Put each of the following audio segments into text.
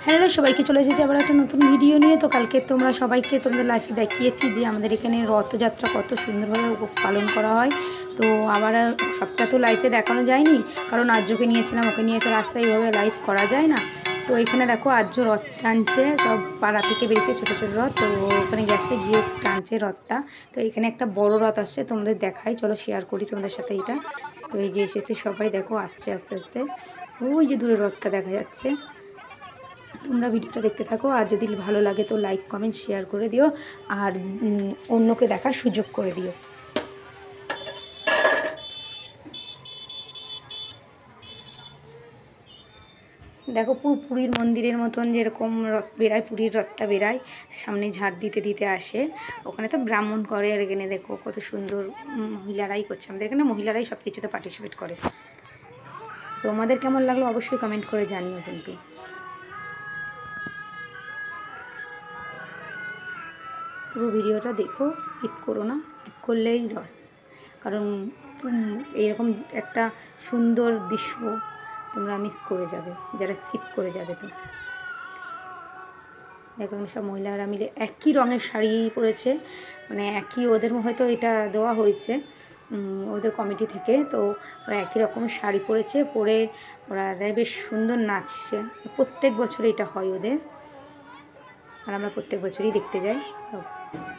Hello সবাইকে, চলে এসেছি আবার একটা নতুন ভিডিও নিয়ে। তো কালকে তোমরা সবাইকে তোমাদের লাইফে দেখিয়েছি যে আমাদের এখানে রথযাত্রা কত সুন্দরভাবে পালন করা হয়। তো আবার সবটা তো লাইফে দেখানো যায়নি, কারণ আর্যকে নিয়েছিলাম, ওকে নিয়ে তো রাস্তায় এইভাবে লাইভ করা যায় না। তো এখানে দেখো আর্য রথ টানছে, সব পাড়া থেকে বেরিয়েছে ছোটো ছোটো রথ, তো ওখানে গেছে গিয়ে টানছে রথটা। তো এখানে একটা বড় রথ আসছে, তোমাদের দেখাই, চলো শেয়ার করি তোমাদের সাথে এটা। তো এই যে এসেছে সবাই, দেখো আসছে আস্তে আস্তে, ওই যে দূরে রথটা দেখা যাচ্ছে। তোমরা ভিডিওটা দেখতে থাকো, আর যদি ভালো লাগে তো লাইক কমেন্ট শেয়ার করে দিও, আর অন্যকে দেখার সুযোগ করে দিও। দেখো পুরো পুরীর মন্দিরের মতন যেরকম রথ বেরায়, পুরীর রথটা বেরায়, সামনে ঝাড় দিতে দিতে আসে। ওখানে তো ব্রাহ্মণ করে, আর এখানে দেখো কত সুন্দর মহিলারাই করছে, আমাদের এখানে মহিলারাই সব কিছুতে পার্টিসিপেট করে। তোমাদের কেমন লাগলো অবশ্যই কমেন্ট করে জানিও কিন্তু। পুরো ভিডিওটা দেখো, স্কিপ করো না, স্কিপ করলেই লস, কারণ এইরকম একটা সুন্দর দৃশ্য তোমরা মিস করে যাবে যারা স্কিপ করে যাবে। তো দেখো সব মহিলারা মিলে একই রঙের শাড়ি পরেছে, মানে একই, ওদের হয়তো এটা দেওয়া হয়েছে ওদের কমিটি থেকে, তো ওরা একই রকমের শাড়ি পরেছে, পরে ওরা বেশ সুন্দর নাচছে। প্রত্যেক বছর এটা হয় ওদের, আর আমরা প্রত্যেক বছরই দেখতে যাই।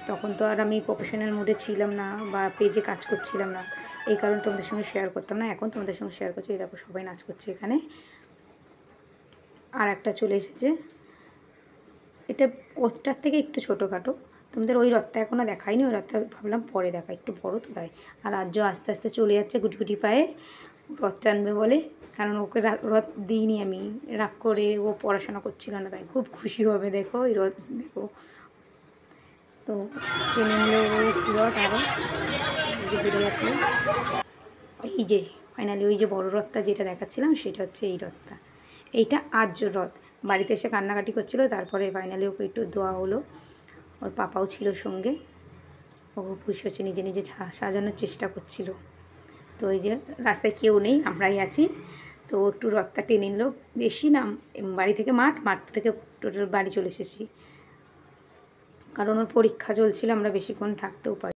তখন তো আর আমি প্রফেশনাল মোডে ছিলাম না, বা পেজে কাজ করছিলাম না, এই কারণে তোমাদের সঙ্গে শেয়ার করতাম না। এখন তোমাদের সঙ্গে শেয়ার করছি, এই দেখো সবাই নাচ করছে এখানে। আর একটা চলে এসেছে, এটা ওটার থেকে একটু ছোটোখাটো, তোমাদের ওই রথটা এখনও দেখায়নি, ওই রথটা ভাবলাম পরে দেখা, একটু বড়ো তো তাই। আর আর্য আস্তে আস্তে চলে যাচ্ছে গুটি পায়ে, রথ টানবে বলে, কারণ ওকে রথ দিইনি আমি, রাগ করে ও পড়াশোনা করছিল না, তাই খুব খুশি হবে। দেখো এই রথ দেখো, তো টেনে নিল ওই রথ, আরও বেরিয়ে আসলো। এই যে ফাইনালি ওই যে বড় রথটা যেটা দেখাচ্ছিলাম সেটা হচ্ছে এই রথটা, এইটা আর্য রথ। বাড়িতে এসে কান্নাকাটি করছিলো, তারপরে ফাইনালি ওকে একটু দোয়া হলো, ওর পাপাও ছিল সঙ্গে, ও খুব খুশি হচ্ছে, নিজে নিজে সাজানোর চেষ্টা করছিল। তো ওই যে রাস্তায় কেউ নেই, আমরাই আছি, তো একটু রথটা টেনে নিল, বেশি না, বাড়ি থেকে মাঠ থেকে টোটাল বাড়ি চলে এসেছি, কারণ ওর পরীক্ষা চলছিল, আমরা বেশিক্ষণ থাকতেও পারি।